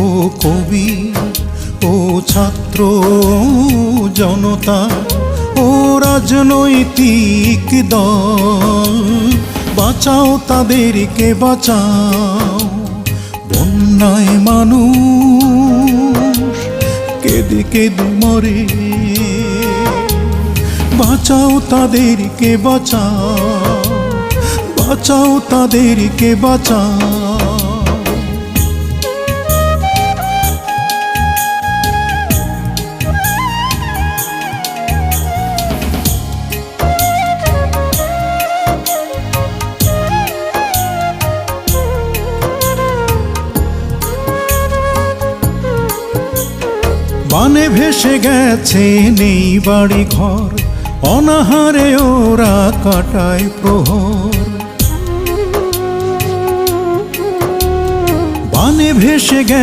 ও কবি, ও ছাত্র জনতা, ও রাজনৈতিক দল, বাঁচাও তাদেরকে বাঁচাও। বন্যায় মানুষ কেঁদে কেঁদে মরে, বাঁচাও তাদেরকে বাঁচাও, বাঁচাও তাদেরকে বাঁচাও। বানে ভেসে গেছে নেই বাড়ি ঘর, অনাহারে ওরা কাটায় প্রহর। বানে ভেসে